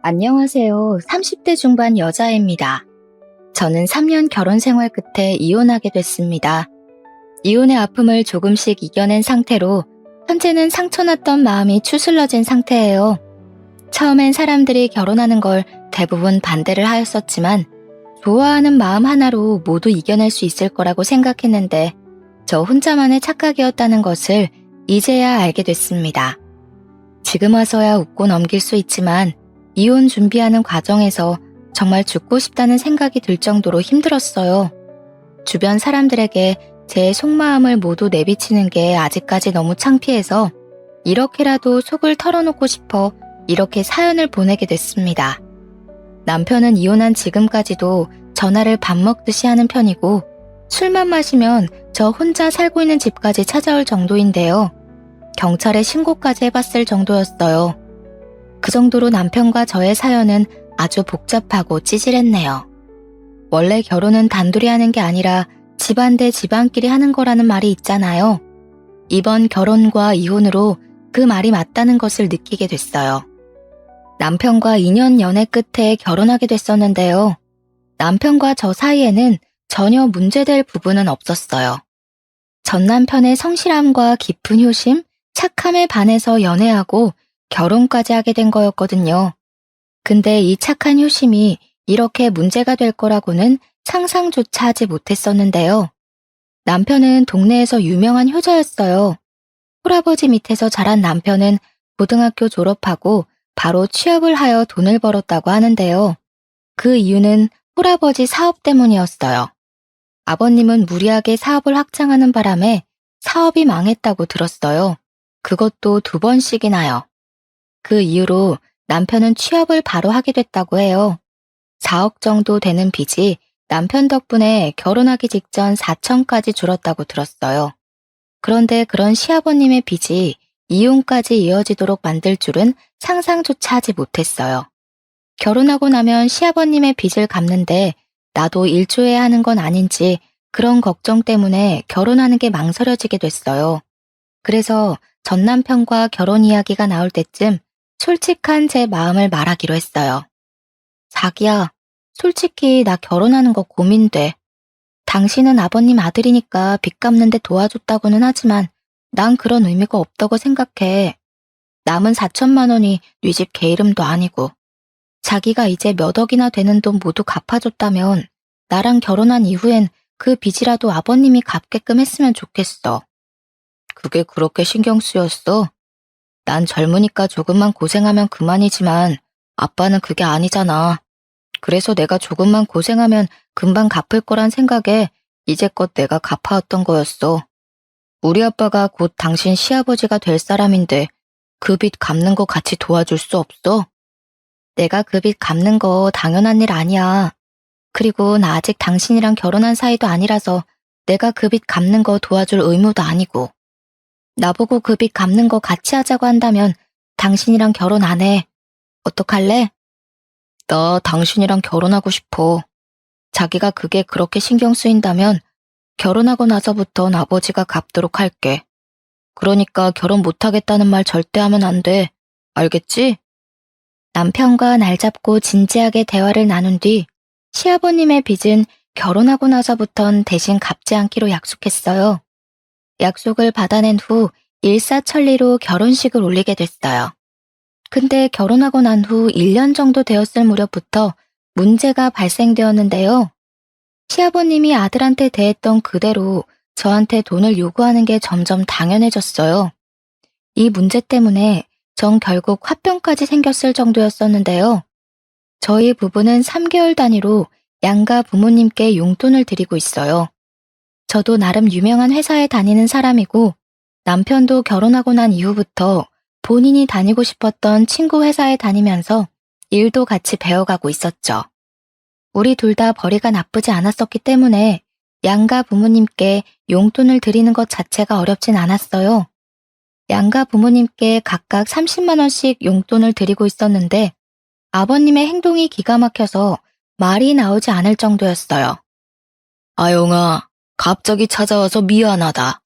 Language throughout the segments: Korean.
안녕하세요. 30대 중반 여자입니다. 저는 3년 결혼 생활 끝에 이혼하게 됐습니다. 이혼의 아픔을 조금씩 이겨낸 상태로 현재는 상처났던 마음이 추슬러진 상태예요. 처음엔 사람들이 결혼하는 걸 대부분 반대를 하였었지만 좋아하는 마음 하나로 모두 이겨낼 수 있을 거라고 생각했는데 저 혼자만의 착각이었다는 것을 이제야 알게 됐습니다. 지금 와서야 웃고 넘길 수 있지만 이혼 준비하는 과정에서 정말 죽고 싶다는 생각이 들 정도로 힘들었어요. 주변 사람들에게 제 속마음을 모두 내비치는 게 아직까지 너무 창피해서 이렇게라도 속을 털어놓고 싶어 이렇게 사연을 보내게 됐습니다. 남편은 이혼한 지금까지도 전화를 밥 먹듯이 하는 편이고 술만 마시면 저 혼자 살고 있는 집까지 찾아올 정도인데요. 경찰에 신고까지 해봤을 정도였어요. 그 정도로 남편과 저의 사연은 아주 복잡하고 찌질했네요. 원래 결혼은 단둘이 하는 게 아니라 집안 대 집안끼리 하는 거라는 말이 있잖아요. 이번 결혼과 이혼으로 그 말이 맞다는 것을 느끼게 됐어요. 남편과 2년 연애 끝에 결혼하게 됐었는데요. 남편과 저 사이에는 전혀 문제될 부분은 없었어요. 전 남편의 성실함과 깊은 효심, 착함에 반해서 연애하고 결혼까지 하게 된 거였거든요. 근데 이 착한 효심이 이렇게 문제가 될 거라고는 상상조차 하지 못했었는데요. 남편은 동네에서 유명한 효자였어요. 홀아버지 밑에서 자란 남편은 고등학교 졸업하고 바로 취업을 하여 돈을 벌었다고 하는데요. 그 이유는 홀아버지 사업 때문이었어요. 아버님은 무리하게 사업을 확장하는 바람에 사업이 망했다고 들었어요. 그것도 2번씩이나요. 그 이후로 남편은 취업을 바로 하게 됐다고 해요. 4억 정도 되는 빚이 남편 덕분에 결혼하기 직전 4천까지 줄었다고 들었어요. 그런데 그런 시아버님의 빚이 이혼까지 이어지도록 만들 줄은 상상조차 하지 못했어요. 결혼하고 나면 시아버님의 빚을 갚는데 나도 일조해야 하는 건 아닌지 그런 걱정 때문에 결혼하는 게 망설여지게 됐어요. 그래서 전 남편과 결혼 이야기가 나올 때쯤 솔직한 제 마음을 말하기로 했어요. 자기야, 솔직히 나 결혼하는 거 고민돼. 당신은 아버님 아들이니까 빚 갚는데 도와줬다고는 하지만 난 그런 의미가 없다고 생각해. 남은 4천만 원이 네 집 개 이름도 아니고. 자기가 이제 몇 억이나 되는 돈 모두 갚아줬다면 나랑 결혼한 이후엔 그 빚이라도 아버님이 갚게끔 했으면 좋겠어. 그게 그렇게 신경 쓰였어? 난 젊으니까 조금만 고생하면 그만이지만 아빠는 그게 아니잖아. 그래서 내가 조금만 고생하면 금방 갚을 거란 생각에 이제껏 내가 갚아왔던 거였어. 우리 아빠가 곧 당신 시아버지가 될 사람인데 그 빚 갚는 거 같이 도와줄 수 없어? 내가 그 빚 갚는 거 당연한 일 아니야. 그리고 나 아직 당신이랑 결혼한 사이도 아니라서 내가 그 빚 갚는 거 도와줄 의무도 아니고. 나보고 그 빚 갚는 거 같이 하자고 한다면 당신이랑 결혼 안 해. 어떡할래? 나 당신이랑 결혼하고 싶어. 자기가 그게 그렇게 신경 쓰인다면 결혼하고 나서부턴 아버지가 갚도록 할게. 그러니까 결혼 못하겠다는 말 절대 하면 안 돼. 알겠지? 남편과 날 잡고 진지하게 대화를 나눈 뒤 시아버님의 빚은 결혼하고 나서부턴 대신 갚지 않기로 약속했어요. 약속을 받아낸 후 일사천리로 결혼식을 올리게 됐어요. 근데 결혼하고 난 후 1년 정도 되었을 무렵부터 문제가 발생되었는데요. 시아버님이 아들한테 대했던 그대로 저한테 돈을 요구하는 게 점점 당연해졌어요. 이 문제 때문에 전 결국 화병까지 생겼을 정도였었는데요. 저희 부부는 3개월 단위로 양가 부모님께 용돈을 드리고 있어요. 저도 나름 유명한 회사에 다니는 사람이고 남편도 결혼하고 난 이후부터 본인이 다니고 싶었던 친구 회사에 다니면서 일도 같이 배워가고 있었죠. 우리 둘 다 벌이가 나쁘지 않았었기 때문에 양가 부모님께 용돈을 드리는 것 자체가 어렵진 않았어요. 양가 부모님께 각각 30만 원씩 용돈을 드리고 있었는데 아버님의 행동이 기가 막혀서 말이 나오지 않을 정도였어요. 아영아, 갑자기 찾아와서 미안하다.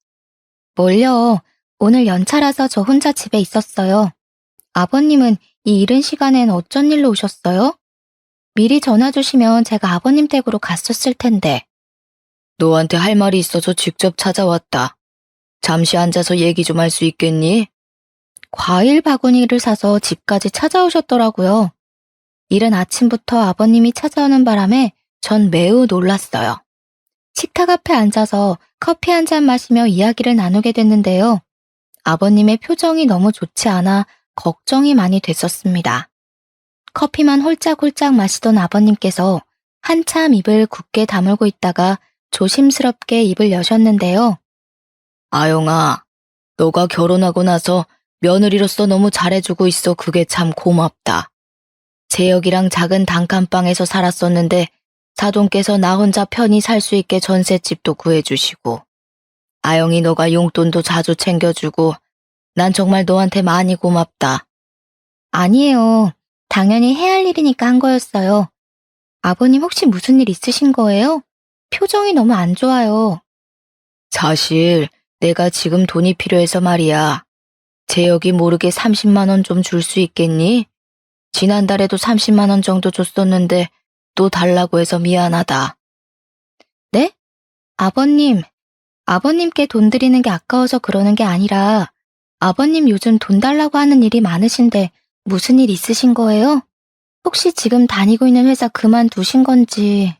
뭘요? 오늘 연차라서 저 혼자 집에 있었어요. 아버님은 이 이른 시간엔 어쩐 일로 오셨어요? 미리 전화 주시면 제가 아버님 댁으로 갔었을 텐데. 너한테 할 말이 있어서 직접 찾아왔다. 잠시 앉아서 얘기 좀 할 수 있겠니? 과일 바구니를 사서 집까지 찾아오셨더라고요. 이른 아침부터 아버님이 찾아오는 바람에 전 매우 놀랐어요. 식탁 앞에 앉아서 커피 한 잔 마시며 이야기를 나누게 됐는데요. 아버님의 표정이 너무 좋지 않아 걱정이 많이 됐었습니다. 커피만 홀짝홀짝 마시던 아버님께서 한참 입을 굳게 다물고 있다가 조심스럽게 입을 여셨는데요. 아영아, 너가 결혼하고 나서 며느리로서 너무 잘해주고 있어. 그게 참 고맙다. 재혁이랑 작은 단칸방에서 살았었는데 사돈께서 나 혼자 편히 살 수 있게 전셋집도 구해주시고 아영이 너가 용돈도 자주 챙겨주고 난 정말 너한테 많이 고맙다. 아니에요. 당연히 해야 할 일이니까 한 거였어요. 아버님 혹시 무슨 일 있으신 거예요? 표정이 너무 안 좋아요. 사실 내가 지금 돈이 필요해서 말이야. 재혁이 모르게 30만 원 좀 줄 수 있겠니? 지난달에도 30만 원 정도 줬었는데 또 달라고 해서 미안하다. 네? 아버님께 돈 드리는 게 아까워서 그러는 게 아니라 아버님 요즘 돈 달라고 하는 일이 많으신데 무슨 일 있으신 거예요? 혹시 지금 다니고 있는 회사 그만두신 건지.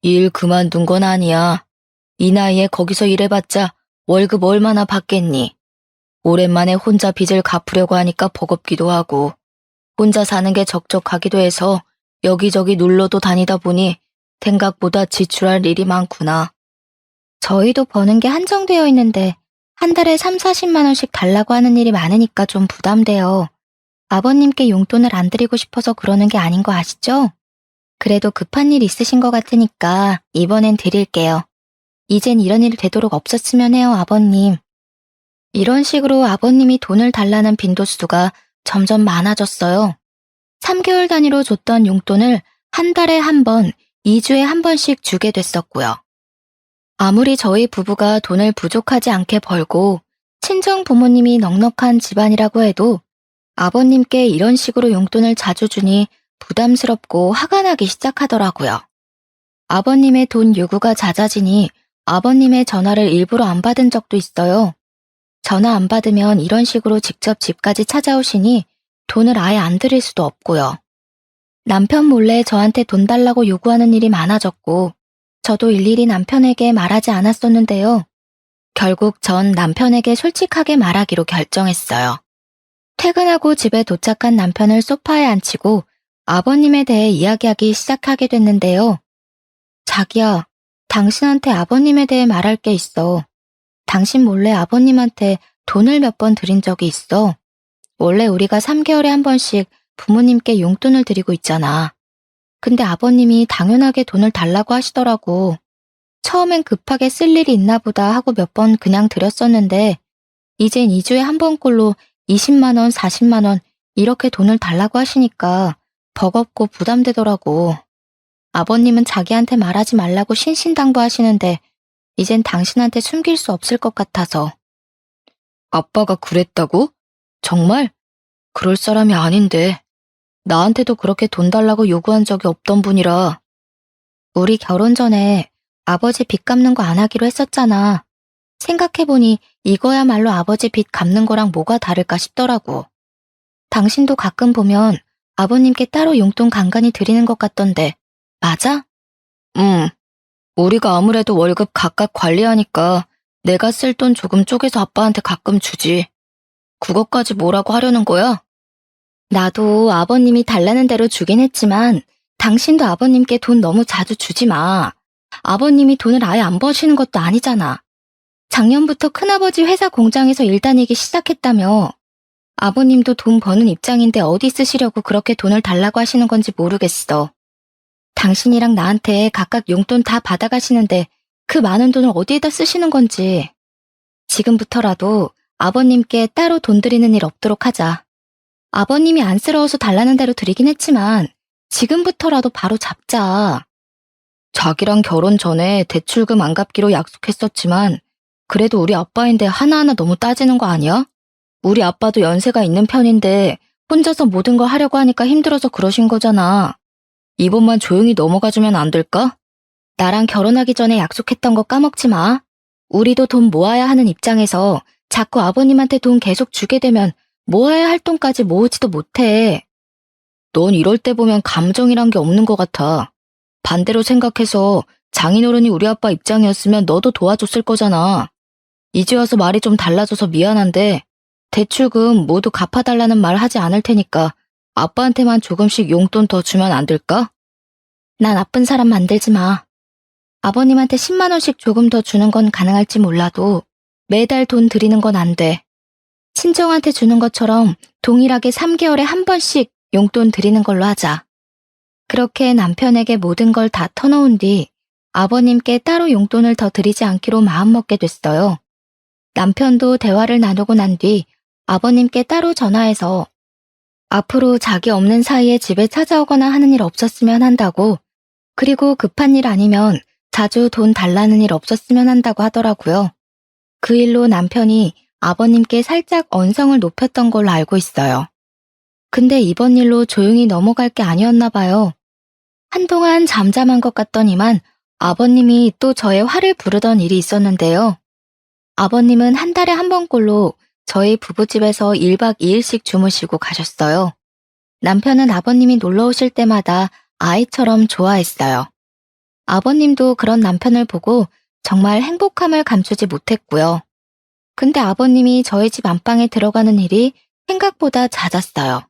일 그만둔 건 아니야. 이 나이에 거기서 일해봤자 월급 얼마나 받겠니? 오랜만에 혼자 빚을 갚으려고 하니까 버겁기도 하고 혼자 사는 게 적적하기도 해서 여기저기 놀러도 다니다 보니 생각보다 지출할 일이 많구나. 저희도 버는 게 한정되어 있는데 한 달에 3, 40만 원씩 달라고 하는 일이 많으니까 좀 부담돼요. 아버님께 용돈을 안 드리고 싶어서 그러는 게 아닌 거 아시죠? 그래도 급한 일 있으신 것 같으니까 이번엔 드릴게요. 이젠 이런 일이 되도록 없었으면 해요, 아버님. 이런 식으로 아버님이 돈을 달라는 빈도수가 점점 많아졌어요. 3개월 단위로 줬던 용돈을 한 달에 한 번, 2주에 한 번씩 주게 됐었고요. 아무리 저희 부부가 돈을 부족하지 않게 벌고 친정 부모님이 넉넉한 집안이라고 해도 아버님께 이런 식으로 용돈을 자주 주니 부담스럽고 화가 나기 시작하더라고요. 아버님의 돈 요구가 잦아지니 아버님의 전화를 일부러 안 받은 적도 있어요. 전화 안 받으면 이런 식으로 직접 집까지 찾아오시니 돈을 아예 안 드릴 수도 없고요. 남편 몰래 저한테 돈 달라고 요구하는 일이 많아졌고 저도 일일이 남편에게 말하지 않았었는데요. 결국 전 남편에게 솔직하게 말하기로 결정했어요. 퇴근하고 집에 도착한 남편을 소파에 앉히고 아버님에 대해 이야기하기 시작하게 됐는데요. 자기야, 당신한테 아버님에 대해 말할 게 있어. 당신 몰래 아버님한테 돈을 몇 번 드린 적이 있어. 원래 우리가 3개월에 한 번씩 부모님께 용돈을 드리고 있잖아. 근데 아버님이 당연하게 돈을 달라고 하시더라고. 처음엔 급하게 쓸 일이 있나 보다 하고 몇 번 그냥 드렸었는데 이젠 2주에 한 번꼴로 20만 원, 40만 원 이렇게 돈을 달라고 하시니까 버겁고 부담되더라고. 아버님은 자기한테 말하지 말라고 신신당부하시는데 이젠 당신한테 숨길 수 없을 것 같아서. 아빠가 그랬다고? 정말? 그럴 사람이 아닌데. 나한테도 그렇게 돈 달라고 요구한 적이 없던 분이라. 우리 결혼 전에 아버지 빚 갚는 거 안 하기로 했었잖아. 생각해보니 이거야말로 아버지 빚 갚는 거랑 뭐가 다를까 싶더라고. 당신도 가끔 보면 아버님께 따로 용돈 간간히 드리는 것 같던데, 맞아? 우리가 아무래도 월급 각각 관리하니까 내가 쓸 돈 조금 쪼개서 아빠한테 가끔 주지. 그것까지 뭐라고 하려는 거야? 나도 아버님이 달라는 대로 주긴 했지만 당신도 아버님께 돈 너무 자주 주지 마. 아버님이 돈을 아예 안 버시는 것도 아니잖아. 작년부터 큰아버지 회사 공장에서 일 다니기 시작했다며. 아버님도 돈 버는 입장인데 어디 쓰시려고 그렇게 돈을 달라고 하시는 건지 모르겠어. 당신이랑 나한테 각각 용돈 다 받아가시는데 그 많은 돈을 어디에다 쓰시는 건지. 지금부터라도 아버님께 따로 돈 드리는 일 없도록 하자. 아버님이 안쓰러워서 달라는 대로 드리긴 했지만 지금부터라도 바로 잡자. 자기랑 결혼 전에 대출금 안 갚기로 약속했었지만 그래도 우리 아빠인데 하나하나 너무 따지는 거 아니야? 우리 아빠도 연세가 있는 편인데 혼자서 모든 걸 하려고 하니까 힘들어서 그러신 거잖아. 이번만 조용히 넘어가주면 안 될까? 나랑 결혼하기 전에 약속했던 거 까먹지 마. 우리도 돈 모아야 하는 입장에서 자꾸 아버님한테 돈 계속 주게 되면 모아야 할 돈까지 모으지도 못해. 넌 이럴 때 보면 감정이란 게 없는 것 같아. 반대로 생각해서 장인어른이 우리 아빠 입장이었으면 너도 도와줬을 거잖아. 이제 와서 말이 좀 달라져서 미안한데 대출금 모두 갚아달라는 말 하지 않을 테니까 아빠한테만 조금씩 용돈 더 주면 안 될까? 나 나쁜 사람 만들지 마. 아버님한테 10만 원씩 조금 더 주는 건 가능할지 몰라도 매달 돈 드리는 건 안 돼. 친정한테 주는 것처럼 동일하게 3개월에 한 번씩 용돈 드리는 걸로 하자. 그렇게 남편에게 모든 걸 다 터놓은 뒤 아버님께 따로 용돈을 더 드리지 않기로 마음먹게 됐어요. 남편도 대화를 나누고 난 뒤 아버님께 따로 전화해서 앞으로 자기 없는 사이에 집에 찾아오거나 하는 일 없었으면 한다고, 그리고 급한 일 아니면 자주 돈 달라는 일 없었으면 한다고 하더라고요. 그 일로 남편이 아버님께 살짝 언성을 높였던 걸로 알고 있어요. 근데 이번 일로 조용히 넘어갈 게 아니었나 봐요. 한동안 잠잠한 것 같더니만 아버님이 또 저의 화를 부르던 일이 있었는데요. 아버님은 한 달에 한 번꼴로 저희 부부집에서 1박 2일씩 주무시고 가셨어요. 남편은 아버님이 놀러 오실 때마다 아이처럼 좋아했어요. 아버님도 그런 남편을 보고 정말 행복함을 감추지 못했고요. 근데 아버님이 저희 집 안방에 들어가는 일이 생각보다 잦았어요.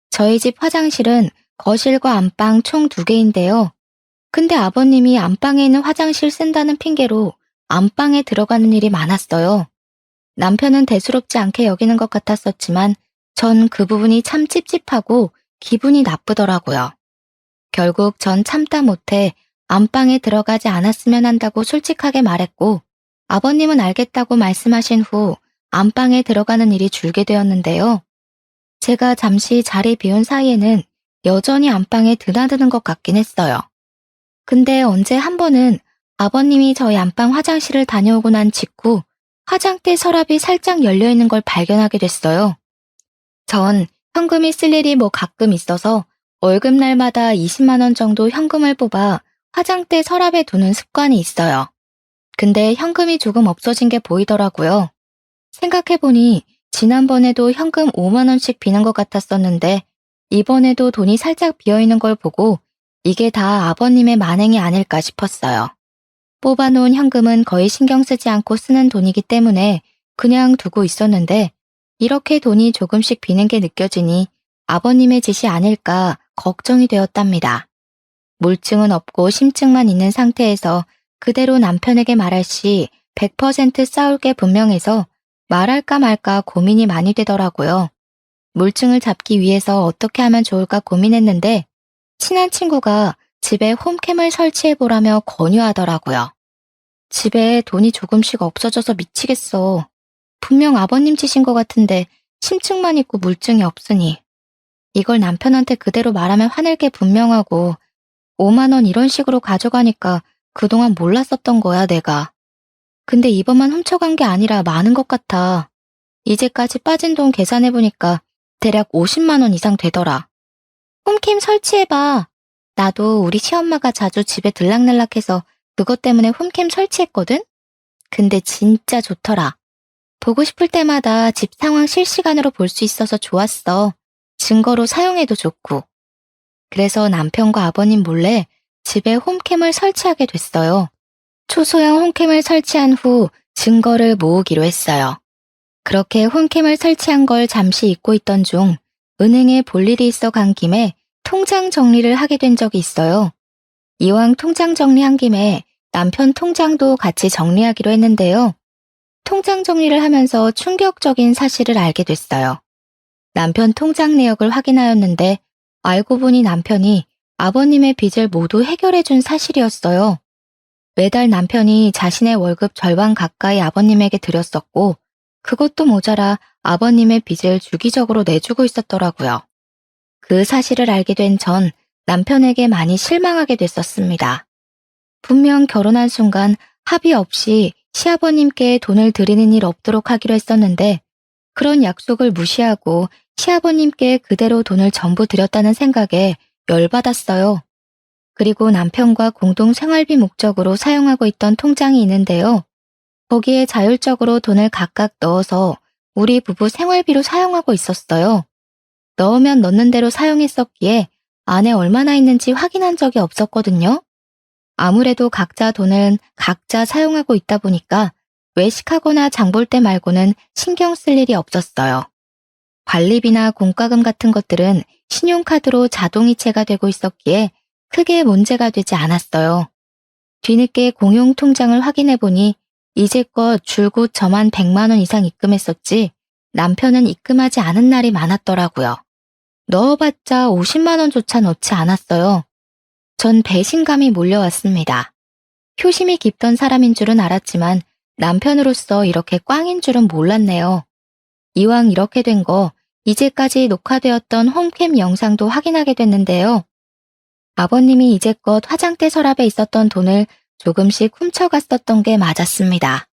저희 집 화장실은 거실과 안방 총 2개인데요. 근데 아버님이 안방에 있는 화장실 쓴다는 핑계로 안방에 들어가는 일이 많았어요. 남편은 대수롭지 않게 여기는 것 같았었지만 전 그 부분이 참 찝찝하고 기분이 나쁘더라고요. 결국 전 참다 못해 안방에 들어가지 않았으면 한다고 솔직하게 말했고, 아버님은 알겠다고 말씀하신 후 안방에 들어가는 일이 줄게 되었는데요. 제가 잠시 자리 비운 사이에는 여전히 안방에 드나드는 것 같긴 했어요. 근데 언제 한 번은 아버님이 저희 안방 화장실을 다녀오고 난 직후 화장대 서랍이 살짝 열려있는 걸 발견하게 됐어요. 전 현금이 쓸 일이 가끔 있어서 월급날마다 20만 원 정도 현금을 뽑아 화장대 서랍에 두는 습관이 있어요. 근데 현금이 조금 없어진 게 보이더라고요. 생각해보니 지난번에도 현금 5만 원씩 비는 것 같았었는데 이번에도 돈이 살짝 비어있는 걸 보고 이게 다 아버님의 만행이 아닐까 싶었어요. 뽑아놓은 현금은 거의 신경 쓰지 않고 쓰는 돈이기 때문에 그냥 두고 있었는데 이렇게 돈이 조금씩 비는 게 느껴지니 아버님의 짓이 아닐까 걱정이 되었답니다. 물증은 없고 심증만 있는 상태에서 그대로 남편에게 말할 시 100% 싸울 게 분명해서 말할까 말까 고민이 많이 되더라고요. 물증을 잡기 위해서 어떻게 하면 좋을까 고민했는데 친한 친구가 집에 홈캠을 설치해보라며 권유하더라고요. 집에 돈이 조금씩 없어져서 미치겠어. 분명 아버님 짓인 것 같은데 심증만 있고 물증이 없으니. 이걸 남편한테 그대로 말하면 화낼 게 분명하고 5만 원 이런 식으로 가져가니까 그동안 몰랐었던 거야, 내가. 근데 이번만 훔쳐간 게 아니라 많은 것 같아. 이제까지 빠진 돈 계산해보니까 대략 50만 원 이상 되더라. 홈캠 설치해봐. 나도 우리 시엄마가 자주 집에 들락날락해서 그것 때문에 홈캠 설치했거든? 근데 진짜 좋더라. 보고 싶을 때마다 집 상황 실시간으로 볼 수 있어서 좋았어. 증거로 사용해도 좋고. 그래서 남편과 아버님 몰래 집에 홈캠을 설치하게 됐어요. 초소형 홈캠을 설치한 후 증거를 모으기로 했어요. 그렇게 홈캠을 설치한 걸 잠시 잊고 있던 중 은행에 볼 일이 있어 간 김에 통장 정리를 하게 된 적이 있어요. 이왕 통장 정리한 김에 남편 통장도 같이 정리하기로 했는데요. 통장 정리를 하면서 충격적인 사실을 알게 됐어요. 남편 통장 내역을 확인하였는데 알고 보니 남편이 아버님의 빚을 모두 해결해준 사실이었어요. 매달 남편이 자신의 월급 절반 가까이 아버님에게 드렸었고 그것도 모자라 아버님의 빚을 주기적으로 내주고 있었더라고요. 그 사실을 알게 된 전 남편에게 많이 실망하게 됐었습니다. 분명 결혼한 순간 합의 없이 시아버님께 돈을 드리는 일 없도록 하기로 했었는데 그런 약속을 무시하고 시아버님께 그대로 돈을 전부 드렸다는 생각에 열받았어요. 그리고 남편과 공동 생활비 목적으로 사용하고 있던 통장이 있는데요. 거기에 자율적으로 돈을 각각 넣어서 우리 부부 생활비로 사용하고 있었어요. 넣으면 넣는 대로 사용했었기에 안에 얼마나 있는지 확인한 적이 없었거든요. 아무래도 각자 돈은 각자 사용하고 있다 보니까 외식하거나 장볼 때 말고는 신경 쓸 일이 없었어요. 관리비나 공과금 같은 것들은 신용카드로 자동이체가 되고 있었기에 크게 문제가 되지 않았어요. 뒤늦게 공용 통장을 확인해 보니 이제껏 줄곧 저만 100만 원 이상 입금했었지 남편은 입금하지 않은 날이 많았더라고요. 넣어봤자 50만 원조차 넣지 않았어요. 전 배신감이 몰려왔습니다. 효심이 깊던 사람인 줄은 알았지만 남편으로서 이렇게 꽝인 줄은 몰랐네요. 이왕 이렇게 된 거 이제까지 녹화되었던 홈캠 영상도 확인하게 됐는데요. 아버님이 이제껏 화장대 서랍에 있었던 돈을 조금씩 훔쳐갔었던 게 맞았습니다.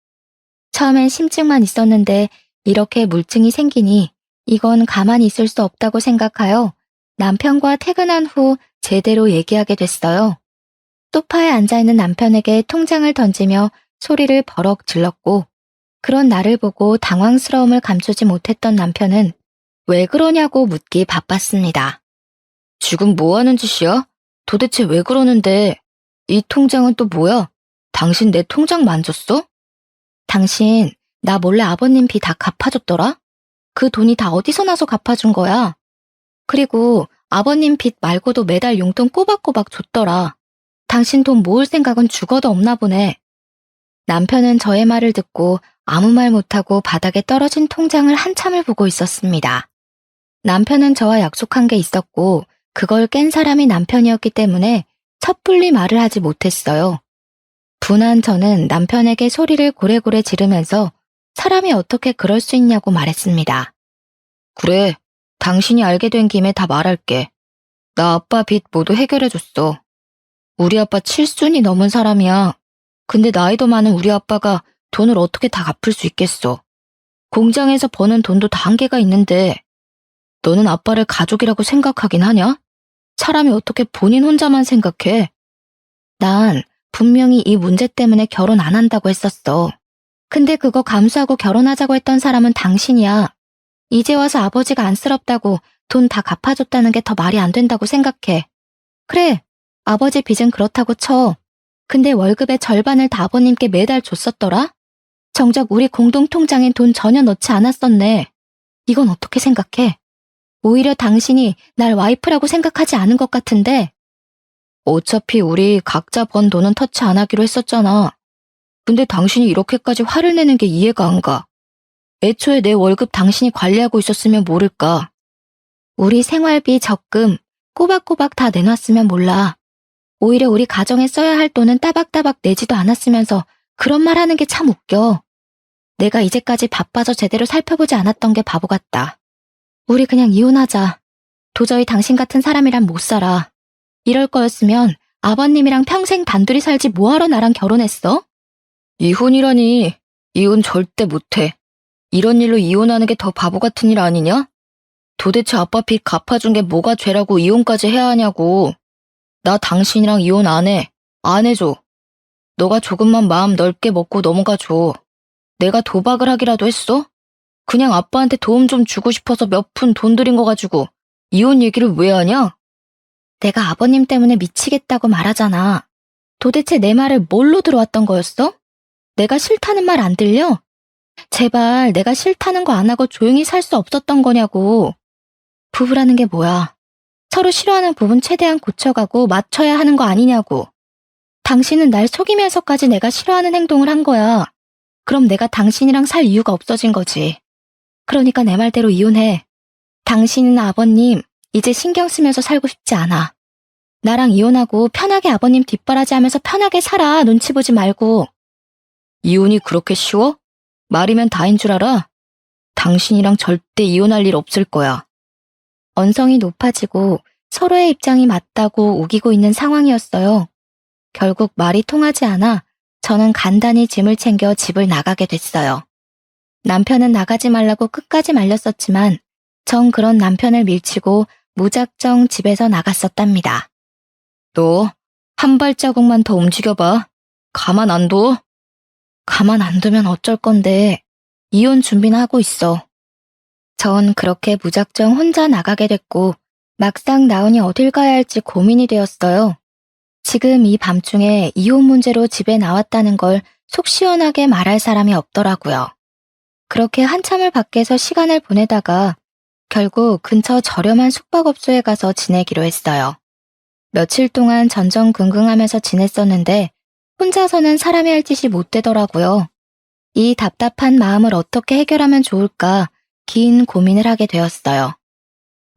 처음엔 심증만 있었는데 이렇게 물증이 생기니 이건 가만히 있을 수 없다고 생각하여 남편과 퇴근한 후 제대로 얘기하게 됐어요. 소파에 앉아있는 남편에게 통장을 던지며 소리를 버럭 질렀고 그런 나를 보고 당황스러움을 감추지 못했던 남편은 왜 그러냐고 묻기 바빴습니다. 지금 뭐 하는 짓이야? 도대체 왜 그러는데? 이 통장은 또 뭐야? 당신 내 통장 만졌어? 당신 나 몰래 아버님 비 다 갚아줬더라? 그 돈이 다 어디서 나서 갚아준 거야? 그리고 아버님 빚 말고도 매달 용돈 꼬박꼬박 줬더라. 당신 돈 모을 생각은 죽어도 없나 보네. 남편은 저의 말을 듣고 아무 말 못하고 바닥에 떨어진 통장을 한참을 보고 있었습니다. 남편은 저와 약속한 게 있었고 그걸 깬 사람이 남편이었기 때문에 섣불리 말을 하지 못했어요. 분한 저는 남편에게 소리를 고래고래 지르면서 사람이 어떻게 그럴 수 있냐고 말했습니다. 그래, 당신이 알게 된 김에 다 말할게. 나 아빠 빚 모두 해결해줬어. 우리 아빠 칠순이 넘은 사람이야. 근데 나이도 많은 우리 아빠가 돈을 어떻게 다 갚을 수 있겠어. 공장에서 버는 돈도 다 한계가 있는데 너는 아빠를 가족이라고 생각하긴 하냐? 사람이 어떻게 본인 혼자만 생각해? 난 분명히 이 문제 때문에 결혼 안 한다고 했었어. 근데 그거 감수하고 결혼하자고 했던 사람은 당신이야. 이제 와서 아버지가 안쓰럽다고 돈 다 갚아줬다는 게 더 말이 안 된다고 생각해. 그래, 아버지 빚은 그렇다고 쳐. 근데 월급의 절반을 다 아버님께 매달 줬었더라? 정작 우리 공동통장엔 돈 전혀 넣지 않았었네. 이건 어떻게 생각해? 오히려 당신이 날 와이프라고 생각하지 않은 것 같은데. 어차피 우리 각자 번 돈은 터치 안 하기로 했었잖아. 근데 당신이 이렇게까지 화를 내는 게 이해가 안 가. 애초에 내 월급 당신이 관리하고 있었으면 모를까. 우리 생활비, 적금 꼬박꼬박 다 내놨으면 몰라. 오히려 우리 가정에 써야 할 돈은 따박따박 내지도 않았으면서 그런 말 하는 게 참 웃겨. 내가 이제까지 바빠서 제대로 살펴보지 않았던 게 바보 같다. 우리 그냥 이혼하자. 도저히 당신 같은 사람이란 못 살아. 이럴 거였으면 아버님이랑 평생 단둘이 살지 뭐하러 나랑 결혼했어? 이혼이라니. 이혼 절대 못해. 이런 일로 이혼하는 게 더 바보 같은 일 아니냐? 도대체 아빠 빚 갚아준 게 뭐가 죄라고 이혼까지 해야 하냐고. 나 당신이랑 이혼 안 해. 안 해줘. 너가 조금만 마음 넓게 먹고 넘어가줘. 내가 도박을 하기라도 했어? 그냥 아빠한테 도움 좀 주고 싶어서 몇 푼 돈 들인 거 가지고 이혼 얘기를 왜 하냐? 내가 아버님 때문에 미치겠다고 말하잖아. 도대체 내 말을 뭘로 들어왔던 거였어? 내가 싫다는 말 안 들려? 제발 내가 싫다는 거 안 하고 조용히 살 수 없었던 거냐고. 부부라는 게 뭐야? 서로 싫어하는 부분 최대한 고쳐가고 맞춰야 하는 거 아니냐고. 당신은 날 속이면서까지 내가 싫어하는 행동을 한 거야. 그럼 내가 당신이랑 살 이유가 없어진 거지. 그러니까 내 말대로 이혼해. 당신이나 아버님 이제 신경 쓰면서 살고 싶지 않아. 나랑 이혼하고 편하게 아버님 뒷바라지하면서 편하게 살아. 눈치 보지 말고. 이혼이 그렇게 쉬워? 말이면 다인 줄 알아? 당신이랑 절대 이혼할 일 없을 거야. 언성이 높아지고 서로의 입장이 맞다고 우기고 있는 상황이었어요. 결국 말이 통하지 않아 저는 간단히 짐을 챙겨 집을 나가게 됐어요. 남편은 나가지 말라고 끝까지 말렸었지만 전 그런 남편을 밀치고 무작정 집에서 나갔었답니다. 너 한 발자국만 더 움직여봐. 가만 안 둬. 가만 안 두면 어쩔 건데 이혼 준비나 하고 있어. 전 그렇게 무작정 혼자 나가게 됐고 막상 나오니 어딜 가야 할지 고민이 되었어요. 지금 이 밤중에 이혼 문제로 집에 나왔다는 걸 속 시원하게 말할 사람이 없더라고요. 그렇게 한참을 밖에서 시간을 보내다가 결국 근처 저렴한 숙박업소에 가서 지내기로 했어요. 며칠 동안 전전긍긍하면서 지냈었는데 혼자서는 사람이 할 짓이 못 되더라고요. 이 답답한 마음을 어떻게 해결하면 좋을까 긴 고민을 하게 되었어요.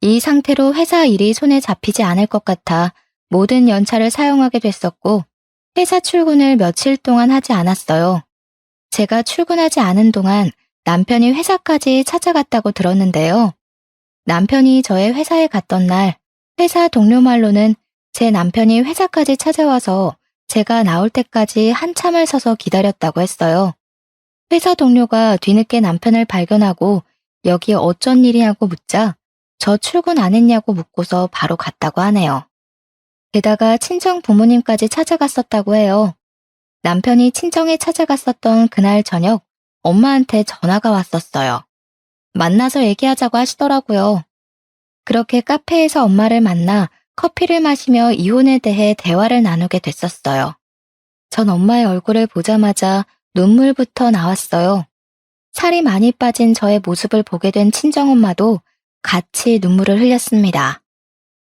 이 상태로 회사 일이 손에 잡히지 않을 것 같아 모든 연차를 사용하게 됐었고 회사 출근을 며칠 동안 하지 않았어요. 제가 출근하지 않은 동안 남편이 회사까지 찾아갔다고 들었는데요. 남편이 저의 회사에 갔던 날 회사 동료 말로는 제 남편이 회사까지 찾아와서 제가 나올 때까지 한참을 서서 기다렸다고 했어요. 회사 동료가 뒤늦게 남편을 발견하고 여기 어쩐 일이냐고 묻자 저 출근 안 했냐고 묻고서 바로 갔다고 하네요. 게다가 친정 부모님까지 찾아갔었다고 해요. 남편이 친정에 찾아갔었던 그날 저녁 엄마한테 전화가 왔었어요. 만나서 얘기하자고 하시더라고요. 그렇게 카페에서 엄마를 만나 커피를 마시며 이혼에 대해 대화를 나누게 됐었어요. 전 엄마의 얼굴을 보자마자 눈물부터 나왔어요. 살이 많이 빠진 저의 모습을 보게 된 친정엄마도 같이 눈물을 흘렸습니다.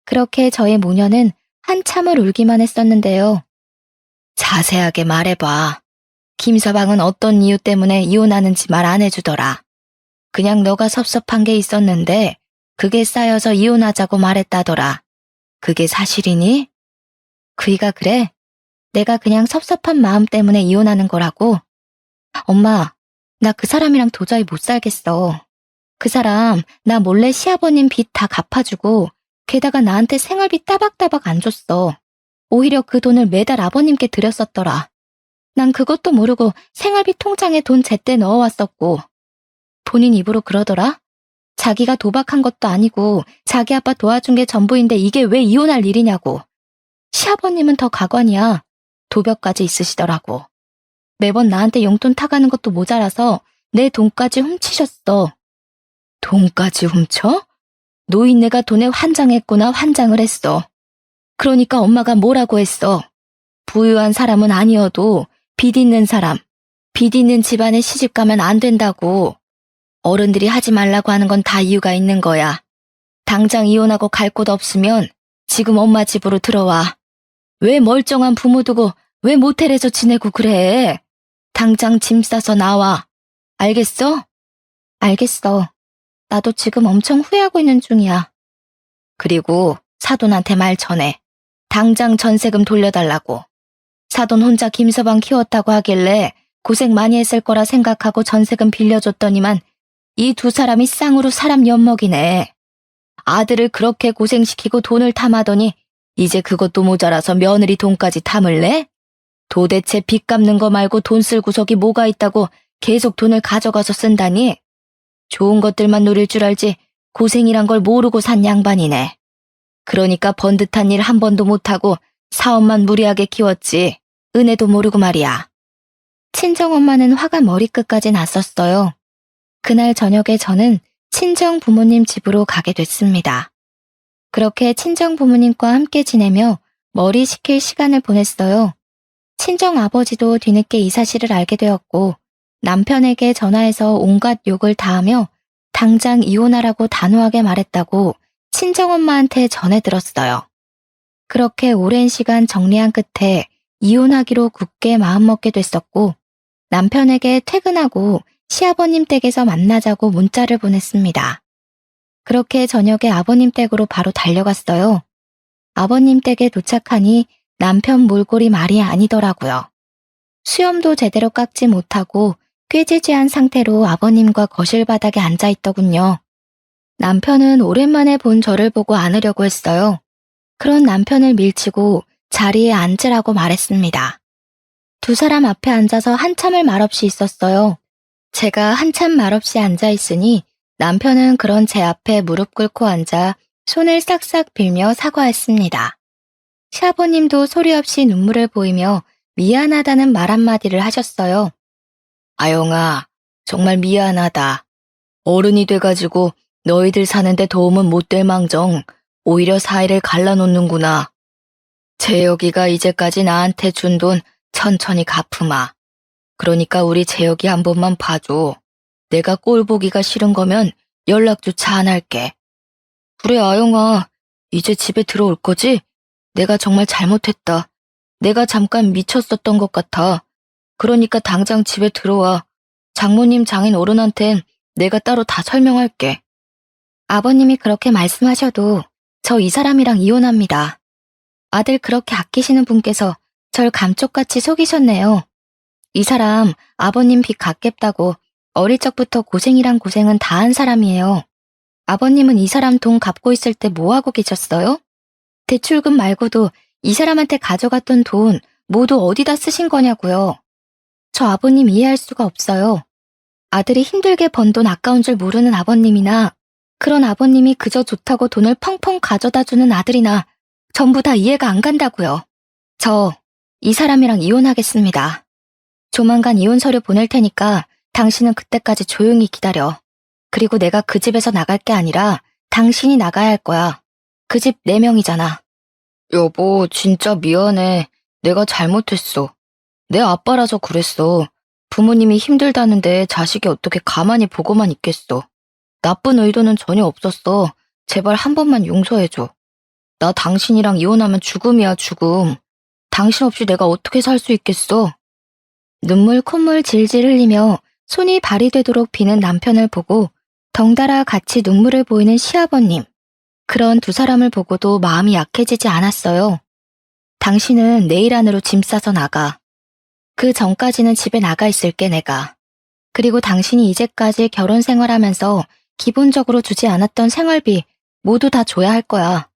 그렇게 저의 모녀는 한참을 울기만 했었는데요. 자세하게 말해봐. 김서방은 어떤 이유 때문에 이혼하는지 말 안 해주더라. 그냥 너가 섭섭한 게 있었는데 그게 쌓여서 이혼하자고 말했다더라. 그게 사실이니? 그이가 그래? 내가 그냥 섭섭한 마음 때문에 이혼하는 거라고? 엄마, 나 그 사람이랑 도저히 못 살겠어. 그 사람 나 몰래 시아버님 빚 다 갚아주고 게다가 나한테 생활비 따박따박 안 줬어. 오히려 그 돈을 매달 아버님께 드렸었더라. 난 그것도 모르고 생활비 통장에 돈 제때 넣어왔었고. 본인 입으로 그러더라? 자기가 도박한 것도 아니고 자기 아빠 도와준 게 전부인데 이게 왜 이혼할 일이냐고. 시아버님은 더 가관이야. 도벽까지 있으시더라고. 매번 나한테 용돈 타가는 것도 모자라서 내 돈까지 훔치셨어. 돈까지 훔쳐? 노인네가 돈에 환장했구나. 환장을 했어. 그러니까 엄마가 뭐라고 했어. 부유한 사람은 아니어도 빚 있는 사람, 빚 있는 집안에 시집 가면 안 된다고. 어른들이 하지 말라고 하는 건 다 이유가 있는 거야. 당장 이혼하고 갈 곳 없으면 지금 엄마 집으로 들어와. 왜 멀쩡한 부모 두고 왜 모텔에서 지내고 그래? 당장 짐 싸서 나와. 알겠어? 알겠어. 나도 지금 엄청 후회하고 있는 중이야. 그리고 사돈한테 말 전해. 당장 전세금 돌려달라고. 사돈 혼자 김서방 키웠다고 하길래 고생 많이 했을 거라 생각하고 전세금 빌려줬더니만 이 두 사람이 쌍으로 사람 엿먹이네. 아들을 그렇게 고생시키고 돈을 탐하더니 이제 그것도 모자라서 며느리 돈까지 탐을래? 도대체 빚 갚는 거 말고 돈 쓸 구석이 뭐가 있다고 계속 돈을 가져가서 쓴다니? 좋은 것들만 누릴 줄 알지 고생이란 걸 모르고 산 양반이네. 그러니까 번듯한 일 한 번도 못하고 사업만 무리하게 키웠지. 은혜도 모르고 말이야. 친정엄마는 화가 머리끝까지 났었어요. 그날 저녁에 저는 친정 부모님 집으로 가게 됐습니다. 그렇게 친정 부모님과 함께 지내며 머리 식힐 시간을 보냈어요. 친정 아버지도 뒤늦게 이 사실을 알게 되었고 남편에게 전화해서 온갖 욕을 다하며 당장 이혼하라고 단호하게 말했다고 친정엄마한테 전해 들었어요. 그렇게 오랜 시간 정리한 끝에 이혼하기로 굳게 마음먹게 됐었고 남편에게 퇴근하고 시아버님 댁에서 만나자고 문자를 보냈습니다. 그렇게 저녁에 아버님 댁으로 바로 달려갔어요. 아버님 댁에 도착하니 남편 몰골이 말이 아니더라고요. 수염도 제대로 깎지 못하고 꾀지지한 상태로 아버님과 거실 바닥에 앉아 있더군요. 남편은 오랜만에 본 저를 보고 안으려고 했어요. 그런 남편을 밀치고 자리에 앉으라고 말했습니다. 두 사람 앞에 앉아서 한참을 말없이 있었어요. 제가 한참 말없이 앉아 있으니 남편은 그런 제 앞에 무릎 꿇고 앉아 손을 싹싹 빌며 사과했습니다. 시아버님도 소리 없이 눈물을 보이며 미안하다는 말 한마디를 하셨어요. 아영아, 정말 미안하다. 어른이 돼가지고 너희들 사는데 도움은 못 될 망정 오히려 사이를 갈라놓는구나. 재혁이가 이제까지 나한테 준 돈 천천히 갚으마. 그러니까 우리 재혁이 한 번만 봐줘. 내가 꼴 보기가 싫은 거면 연락조차 안 할게. 그래, 아영아. 이제 집에 들어올 거지? 내가 정말 잘못했다. 내가 잠깐 미쳤었던 것 같아. 그러니까 당장 집에 들어와. 장모님 장인 어른한텐 내가 따로 다 설명할게. 아버님이 그렇게 말씀하셔도 저 이 사람이랑 이혼합니다. 아들 그렇게 아끼시는 분께서 절 감쪽같이 속이셨네요. 이 사람 아버님 빚 갚겠다고 어릴 적부터 고생이란 고생은 다 한 사람이에요. 아버님은 이 사람 돈 갚고 있을 때 뭐 하고 계셨어요? 대출금 말고도 이 사람한테 가져갔던 돈 모두 어디다 쓰신 거냐고요. 저 아버님 이해할 수가 없어요. 아들이 힘들게 번 돈 아까운 줄 모르는 아버님이나 그런 아버님이 그저 좋다고 돈을 펑펑 가져다 주는 아들이나 전부 다 이해가 안 간다고요. 저 이 사람이랑 이혼하겠습니다. 조만간 이혼 서류 보낼 테니까 당신은 그때까지 조용히 기다려. 그리고 내가 그 집에서 나갈 게 아니라 당신이 나가야 할 거야. 그 집 4명이잖아. 여보, 진짜 미안해. 내가 잘못했어. 내 아빠라서 그랬어. 부모님이 힘들다는데 자식이 어떻게 가만히 보고만 있겠어. 나쁜 의도는 전혀 없었어. 제발 한 번만 용서해줘. 나 당신이랑 이혼하면 죽음이야, 죽음. 당신 없이 내가 어떻게 살 수 있겠어? 눈물 콧물 질질 흘리며 손이 발이 되도록 비는 남편을 보고 덩달아 같이 눈물을 보이는 시아버님. 그런 두 사람을 보고도 마음이 약해지지 않았어요. 당신은 내일 안으로 짐 싸서 나가. 그 전까지는 집에 나가 있을게 내가. 그리고 당신이 이제까지 결혼 생활하면서 기본적으로 주지 않았던 생활비 모두 다 줘야 할 거야.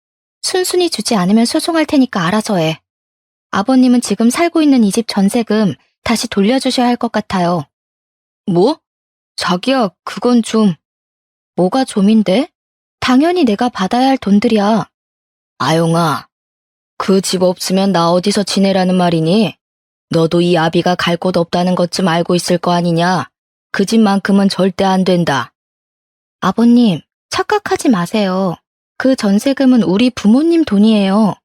순순히 주지 않으면 소송할 테니까 알아서 해. 아버님은 지금 살고 있는 이 집 전세금 다시 돌려주셔야 할 것 같아요. 뭐? 자기야, 그건 좀... 뭐가 좀인데? 당연히 내가 받아야 할 돈들이야. 아영아, 그 집 없으면 나 어디서 지내라는 말이니? 너도 이 아비가 갈 곳 없다는 것 좀 알고 있을 거 아니냐? 그 집만큼은 절대 안 된다. 아버님, 착각하지 마세요. 그 전세금은 우리 부모님 돈이에요.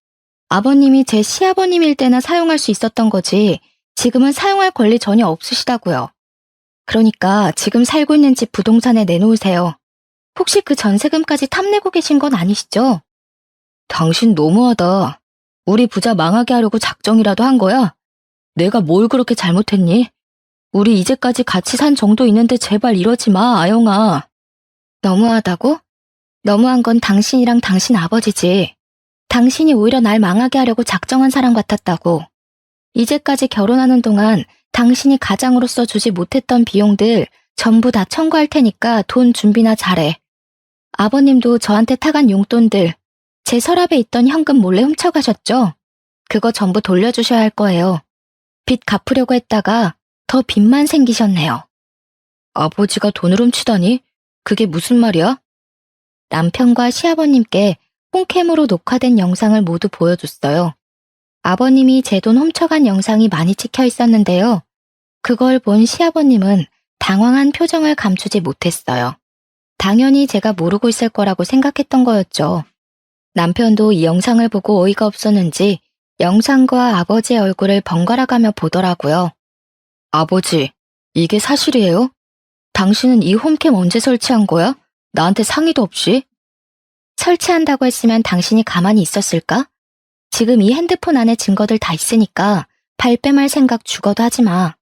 아버님이 제 시아버님일 때나 사용할 수 있었던 거지 지금은 사용할 권리 전혀 없으시다고요. 그러니까 지금 살고 있는 집 부동산에 내놓으세요. 혹시 그 전세금까지 탐내고 계신 건 아니시죠? 당신 너무하다. 우리 부자 망하게 하려고 작정이라도 한 거야? 내가 뭘 그렇게 잘못했니? 우리 이제까지 같이 산 정도 있는데 제발 이러지 마, 아영아. 너무하다고? 너무한 건 당신이랑 당신 아버지지. 당신이 오히려 날 망하게 하려고 작정한 사람 같았다고. 이제까지 결혼하는 동안 당신이 가장으로서 주지 못했던 비용들 전부 다 청구할 테니까 돈 준비나 잘해. 아버님도 저한테 타간 용돈들, 제 서랍에 있던 현금 몰래 훔쳐가셨죠? 그거 전부 돌려주셔야 할 거예요. 빚 갚으려고 했다가 더 빚만 생기셨네요. 아버지가 돈을 훔치다니? 그게 무슨 말이야? 남편과 시아버님께 홈캠으로 녹화된 영상을 모두 보여줬어요. 아버님이 제 돈 훔쳐간 영상이 많이 찍혀 있었는데요. 그걸 본 시아버님은 당황한 표정을 감추지 못했어요. 당연히 제가 모르고 있을 거라고 생각했던 거였죠. 남편도 이 영상을 보고 어이가 없었는지 영상과 아버지의 얼굴을 번갈아가며 보더라고요. 아버지, 이게 사실이에요? 당신은 이 홈캠 언제 설치한 거야? 나한테 상의도 없이? 설치한다고 했으면 당신이 가만히 있었을까? 지금 이 핸드폰 안에 증거들 다 있으니까 발뺌할 생각 죽어도 하지 마.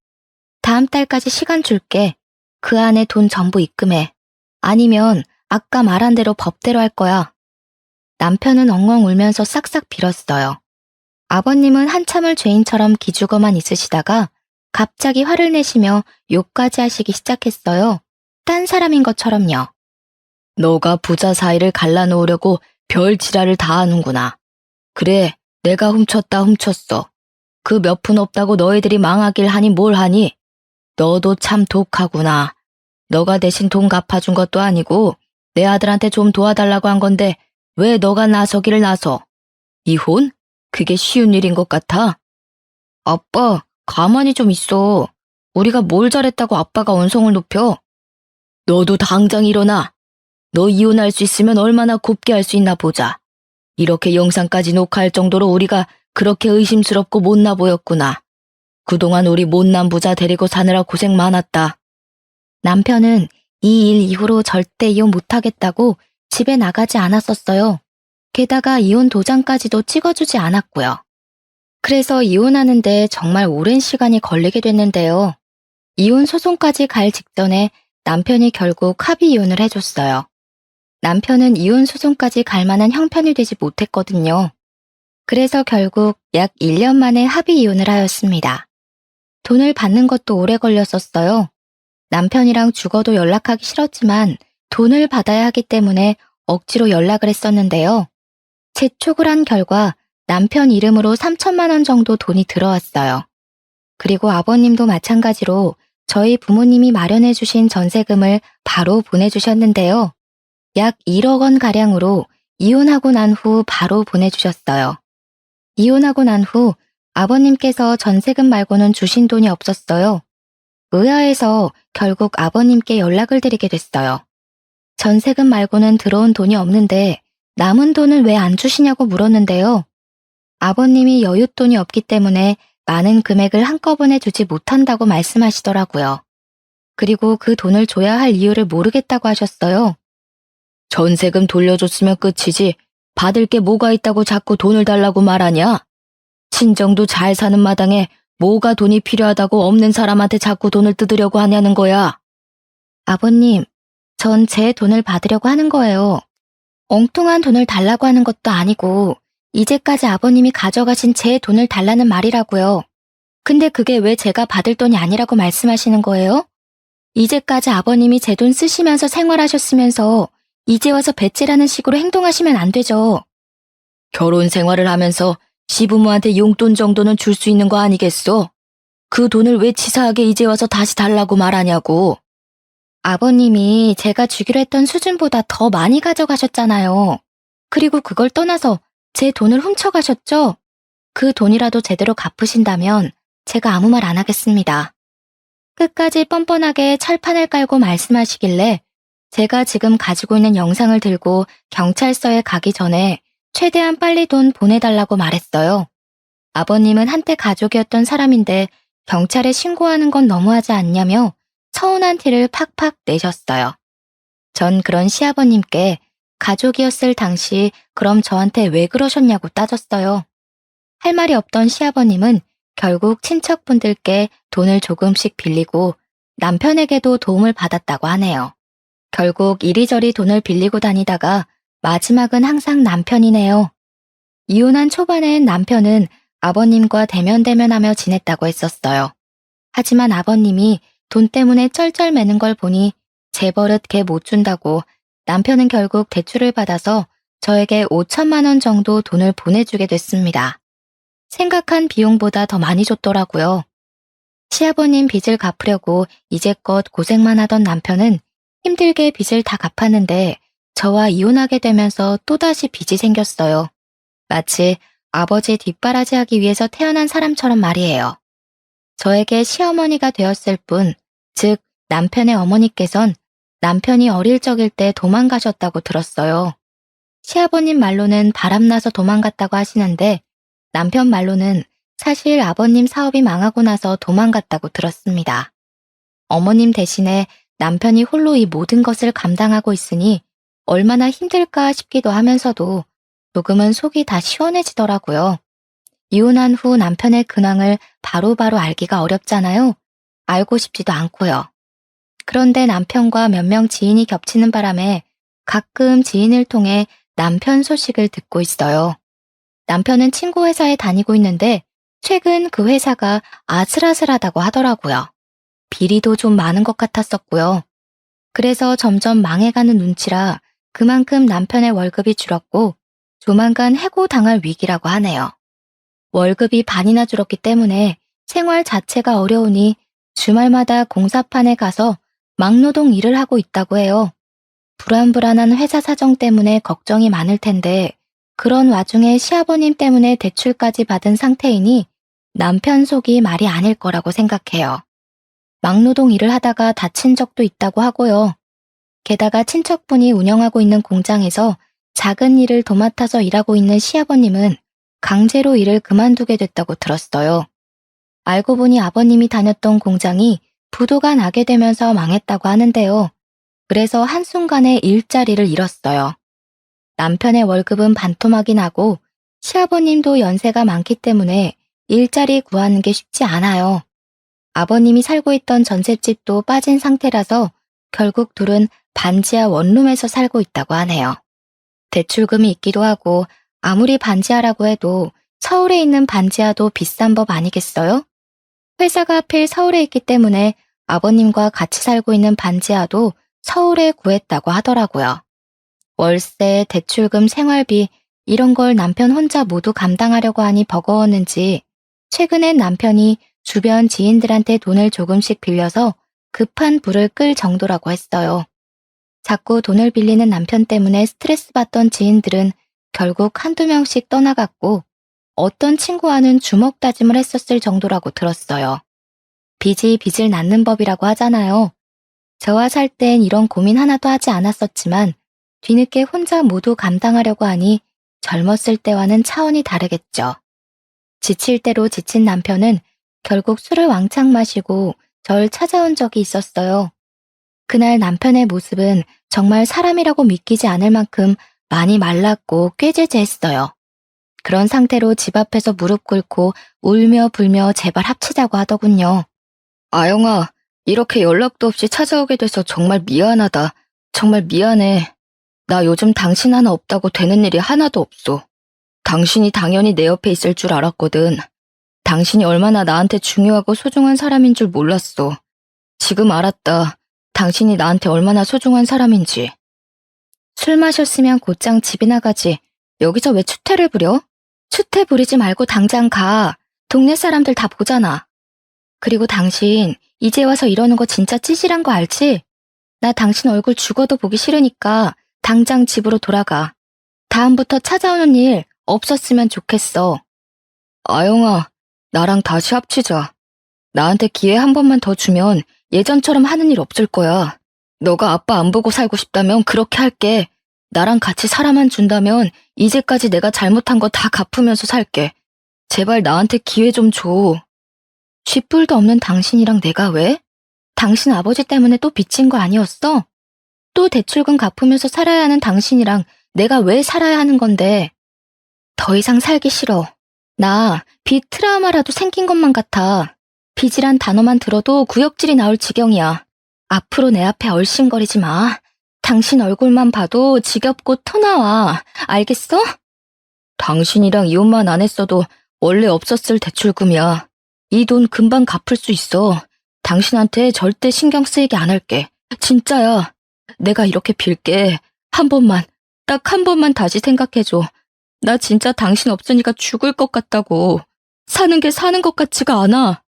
다음 달까지 시간 줄게. 그 안에 돈 전부 입금해. 아니면 아까 말한 대로 법대로 할 거야. 남편은 엉엉 울면서 싹싹 빌었어요. 아버님은 한참을 죄인처럼 기죽어만 있으시다가 갑자기 화를 내시며 욕까지 하시기 시작했어요. 딴 사람인 것처럼요. 너가 부자 사이를 갈라놓으려고 별 지랄을 다 하는구나. 그래, 내가 훔쳤다 훔쳤어. 그 몇 푼 없다고 너희들이 망하길 하니 뭘 하니? 너도 참 독하구나. 너가 대신 돈 갚아준 것도 아니고 내 아들한테 좀 도와달라고 한 건데 왜 너가 나서기를 나서? 이혼? 그게 쉬운 일인 것 같아? 아빠, 가만히 좀 있어. 우리가 뭘 잘했다고 아빠가 언성을 높여? 너도 당장 일어나. 너 이혼할 수 있으면 얼마나 곱게 할 수 있나 보자. 이렇게 영상까지 녹화할 정도로 우리가 그렇게 의심스럽고 못나 보였구나. 그동안 우리 못난 부자 데리고 사느라 고생 많았다. 남편은 이 일 이후로 절대 이혼 못하겠다고 집에 나가지 않았었어요. 게다가 이혼 도장까지도 찍어주지 않았고요. 그래서 이혼하는데 정말 오랜 시간이 걸리게 됐는데요. 이혼 소송까지 갈 직전에 남편이 결국 합의 이혼을 해줬어요. 남편은 이혼 소송까지 갈 만한 형편이 되지 못했거든요. 그래서 결국 약 1년 만에 합의 이혼을 하였습니다. 돈을 받는 것도 오래 걸렸었어요. 남편이랑 죽어도 연락하기 싫었지만 돈을 받아야 하기 때문에 억지로 연락을 했었는데요. 재촉을 한 결과 남편 이름으로 3천만 원 정도 돈이 들어왔어요. 그리고 아버님도 마찬가지로 저희 부모님이 마련해 주신 전세금을 바로 보내주셨는데요. 약 1억 원 가량으로 이혼하고 난 후 바로 보내주셨어요. 이혼하고 난 후 아버님께서 전세금 말고는 주신 돈이 없었어요. 의아해서 결국 아버님께 연락을 드리게 됐어요. 전세금 말고는 들어온 돈이 없는데 남은 돈을 왜 안 주시냐고 물었는데요. 아버님이 여윳돈이 없기 때문에 많은 금액을 한꺼번에 주지 못한다고 말씀하시더라고요. 그리고 그 돈을 줘야 할 이유를 모르겠다고 하셨어요. 전세금 돌려줬으면 끝이지 받을 게 뭐가 있다고 자꾸 돈을 달라고 말하냐? 친정도 잘 사는 마당에 뭐가 돈이 필요하다고 없는 사람한테 자꾸 돈을 뜯으려고 하냐는 거야. 아버님, 전 제 돈을 받으려고 하는 거예요. 엉뚱한 돈을 달라고 하는 것도 아니고 이제까지 아버님이 가져가신 제 돈을 달라는 말이라고요. 근데 그게 왜 제가 받을 돈이 아니라고 말씀하시는 거예요? 이제까지 아버님이 제 돈 쓰시면서 생활하셨으면서 이제 와서 배째라는 식으로 행동하시면 안 되죠. 결혼 생활을 하면서 시부모한테 용돈 정도는 줄 수 있는 거 아니겠어? 그 돈을 왜 치사하게 이제 와서 다시 달라고 말하냐고. 아버님이 제가 주기로 했던 수준보다 더 많이 가져가셨잖아요. 그리고 그걸 떠나서 제 돈을 훔쳐가셨죠? 그 돈이라도 제대로 갚으신다면 제가 아무 말 안 하겠습니다. 끝까지 뻔뻔하게 철판을 깔고 말씀하시길래 제가 지금 가지고 있는 영상을 들고 경찰서에 가기 전에 최대한 빨리 돈 보내달라고 말했어요. 아버님은 한때 가족이었던 사람인데 경찰에 신고하는 건 너무하지 않냐며 서운한 티를 팍팍 내셨어요. 전 그런 시아버님께 가족이었을 당시 그럼 저한테 왜 그러셨냐고 따졌어요. 할 말이 없던 시아버님은 결국 친척분들께 돈을 조금씩 빌리고 남편에게도 도움을 받았다고 하네요. 결국 이리저리 돈을 빌리고 다니다가 마지막은 항상 남편이네요. 이혼한 초반엔 남편은 아버님과 대면대면하며 지냈다고 했었어요. 하지만 아버님이 돈 때문에 쩔쩔매는 걸 보니 제 버릇 개 못 준다고 남편은 결국 대출을 받아서 저에게 5천만 원 정도 돈을 보내주게 됐습니다. 생각한 비용보다 더 많이 줬더라고요. 시아버님 빚을 갚으려고 이제껏 고생만 하던 남편은 힘들게 빚을 다 갚았는데 저와 이혼하게 되면서 또다시 빚이 생겼어요. 마치 아버지 뒷바라지하기 위해서 태어난 사람처럼 말이에요. 저에게 시어머니가 되었을 뿐, 즉 남편의 어머니께선 남편이 어릴 적일 때 도망가셨다고 들었어요. 시아버님 말로는 바람나서 도망갔다고 하시는데 남편 말로는 사실 아버님 사업이 망하고 나서 도망갔다고 들었습니다. 어머님 대신에 남편이 홀로 이 모든 것을 감당하고 있으니 얼마나 힘들까 싶기도 하면서도 조금은 속이 다 시원해지더라고요. 이혼한 후 남편의 근황을 바로바로 알기가 어렵잖아요. 알고 싶지도 않고요. 그런데 남편과 몇 명 지인이 겹치는 바람에 가끔 지인을 통해 남편 소식을 듣고 있어요. 남편은 친구 회사에 다니고 있는데 최근 그 회사가 아슬아슬하다고 하더라고요. 비리도 좀 많은 것 같았었고요. 그래서 점점 망해가는 눈치라 그만큼 남편의 월급이 줄었고 조만간 해고당할 위기라고 하네요. 월급이 반이나 줄었기 때문에 생활 자체가 어려우니 주말마다 공사판에 가서 막노동 일을 하고 있다고 해요. 불안불안한 회사 사정 때문에 걱정이 많을 텐데 그런 와중에 시아버님 때문에 대출까지 받은 상태이니 남편 속이 말이 아닐 거라고 생각해요. 막노동 일을 하다가 다친 적도 있다고 하고요. 게다가 친척분이 운영하고 있는 공장에서 작은 일을 도맡아서 일하고 있는 시아버님은 강제로 일을 그만두게 됐다고 들었어요. 알고 보니 아버님이 다녔던 공장이 부도가 나게 되면서 망했다고 하는데요. 그래서 한순간에 일자리를 잃었어요. 남편의 월급은 반토막이 나고 시아버님도 연세가 많기 때문에 일자리 구하는 게 쉽지 않아요. 아버님이 살고 있던 전셋집도 빠진 상태라서 결국 둘은 반지하 원룸에서 살고 있다고 하네요. 대출금이 있기도 하고 아무리 반지하라고 해도 서울에 있는 반지하도 비싼 법 아니겠어요? 회사가 하필 서울에 있기 때문에 아버님과 같이 살고 있는 반지하도 서울에 구했다고 하더라고요. 월세, 대출금, 생활비 이런 걸 남편 혼자 모두 감당하려고 하니 버거웠는지 최근엔 남편이 주변 지인들한테 돈을 조금씩 빌려서 급한 불을 끌 정도라고 했어요. 자꾸 돈을 빌리는 남편 때문에 스트레스 받던 지인들은 결국 한두 명씩 떠나갔고 어떤 친구와는 주먹 다짐을 했었을 정도라고 들었어요. 빚이 빚을 낳는 법이라고 하잖아요. 저와 살 땐 이런 고민 하나도 하지 않았었지만 뒤늦게 혼자 모두 감당하려고 하니 젊었을 때와는 차원이 다르겠죠. 지칠 대로 지친 남편은 결국 술을 왕창 마시고 절 찾아온 적이 있었어요. 그날 남편의 모습은 정말 사람이라고 믿기지 않을 만큼 많이 말랐고 꾀죄죄했어요. 그런 상태로 집 앞에서 무릎 꿇고 울며 불며 제발 합치자고 하더군요. 아영아, 이렇게 연락도 없이 찾아오게 돼서 정말 미안하다. 정말 미안해. 나 요즘 당신 하나 없다고 되는 일이 하나도 없어. 당신이 당연히 내 옆에 있을 줄 알았거든. 당신이 얼마나 나한테 중요하고 소중한 사람인 줄 몰랐어. 지금 알았다. 당신이 나한테 얼마나 소중한 사람인지. 술 마셨으면 곧장 집이나 가지. 여기서 왜 추태를 부려? 추태 부리지 말고 당장 가. 동네 사람들 다 보잖아. 그리고 당신 이제 와서 이러는 거 진짜 찌질한 거 알지? 나 당신 얼굴 죽어도 보기 싫으니까 당장 집으로 돌아가. 다음부터 찾아오는 일 없었으면 좋겠어. 아영아, 나랑 다시 합치자. 나한테 기회 한 번만 더 주면 예전처럼 하는 일 없을 거야. 너가 아빠 안 보고 살고 싶다면 그렇게 할게. 나랑 같이 사람만 준다면 이제까지 내가 잘못한 거 다 갚으면서 살게. 제발 나한테 기회 좀 줘. 쥐뿔도 없는 당신이랑 내가 왜? 당신 아버지 때문에 또 빚진 거 아니었어? 또 대출금 갚으면서 살아야 하는 당신이랑 내가 왜 살아야 하는 건데? 더 이상 살기 싫어. 나 빚 트라우마라도 생긴 것만 같아. 빚이란 단어만 들어도 구역질이 나올 지경이야. 앞으로 내 앞에 얼씬거리지 마. 당신 얼굴만 봐도 지겹고 토나와. 알겠어? 당신이랑 이혼만 안 했어도 원래 없었을 대출금이야. 이 돈 금방 갚을 수 있어. 당신한테 절대 신경 쓰이게 안 할게. 진짜야. 내가 이렇게 빌게. 한 번만, 딱 한 번만 다시 생각해줘. 나 진짜 당신 없으니까 죽을 것 같다고. 사는 게 사는 것 같지가 않아.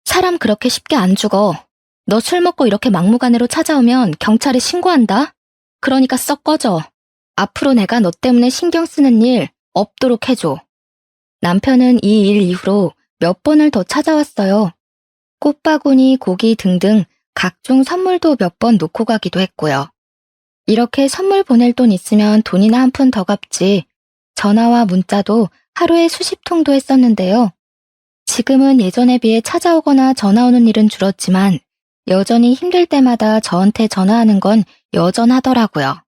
사람 그렇게 쉽게 안 죽어. 너 술 먹고 이렇게 막무가내로 찾아오면 경찰에 신고한다. 그러니까 썩 꺼져. 앞으로 내가 너 때문에 신경 쓰는 일 없도록 해줘. 남편은 이 일 이후로 몇 번을 더 찾아왔어요. 꽃바구니, 고기 등등 각종 선물도 몇 번 놓고 가기도 했고요. 이렇게 선물 보낼 돈 있으면 돈이나 한 푼 더 갚지. 전화와 문자도 하루에 수십 통도 했었는데요. 지금은 예전에 비해 찾아오거나 전화 오는 일은 줄었지만 여전히 힘들 때마다 저한테 전화하는 건 여전하더라고요.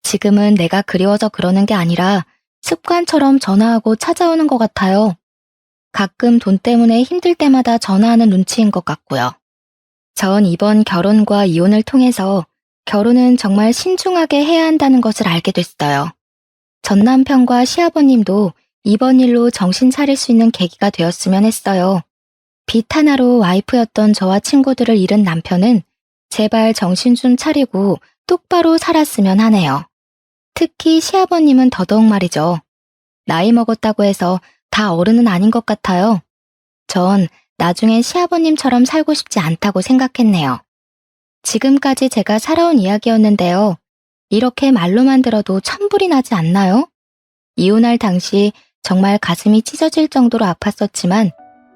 지금은 내가 그리워서 그러는 게 아니라 습관처럼 전화하고 찾아오는 것 같아요. 가끔 돈 때문에 힘들 때마다 전화하는 눈치인 것 같고요. 전 이번 결혼과 이혼을 통해서 결혼은 정말 신중하게 해야 한다는 것을 알게 됐어요. 전 남편과 시아버님도 이번 일로 정신 차릴 수 있는 계기가 되었으면 했어요. 빚 하나로 와이프였던 저와 친구들을 잃은 남편은 제발 정신 좀 차리고 똑바로 살았으면 하네요. 특히 시아버님은 더더욱 말이죠. 나이 먹었다고 해서 다 어른은 아닌 것 같아요. 전 나중엔 시아버님처럼 살고 싶지 않다고 생각했네요. 지금까지 제가 살아온 이야기였는데요. 이렇게 말로만 들어도 천불이 나지 않나요? 이혼할 당시 정말 가슴이 찢어질 정도로 아팠었지만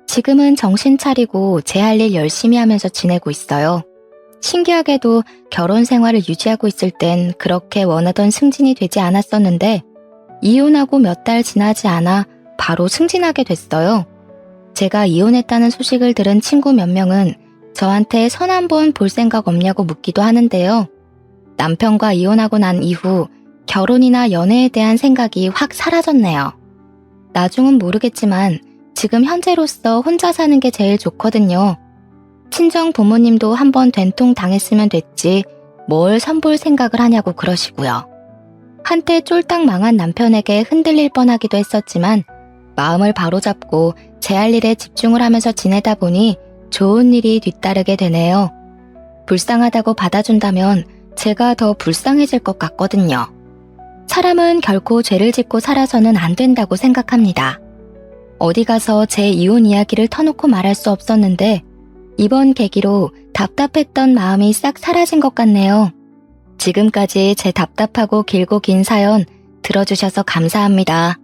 지금은 정신 차리고 제 할 일 열심히 하면서 지내고 있어요. 신기하게도 결혼 생활을 유지하고 있을 땐 그렇게 원하던 승진이 되지 않았었는데 이혼하고 몇 달 지나지 않아 바로 승진하게 됐어요. 제가 이혼했다는 소식을 들은 친구 몇 명은 저한테 선 한번 볼 생각 없냐고 묻기도 하는데요. 남편과 이혼하고 난 이후 결혼이나 연애에 대한 생각이 확 사라졌네요. 나중은 모르겠지만 지금 현재로서 혼자 사는 게 제일 좋거든요. 친정 부모님도 한번 된통 당했으면 됐지 뭘 선볼 생각을 하냐고 그러시고요. 한때 쫄딱 망한 남편에게 흔들릴 뻔하기도 했었지만 마음을 바로잡고 제 할 일에 집중을 하면서 지내다 보니 좋은 일이 뒤따르게 되네요. 불쌍하다고 받아준다면 제가 더 불쌍해질 것 같거든요. 사람은 결코 죄를 짓고 살아서는 안 된다고 생각합니다. 어디 가서 제 이혼 이야기를 터놓고 말할 수 없었는데 이번 계기로 답답했던 마음이 싹 사라진 것 같네요. 지금까지 제 답답하고 길고 긴 사연 들어주셔서 감사합니다.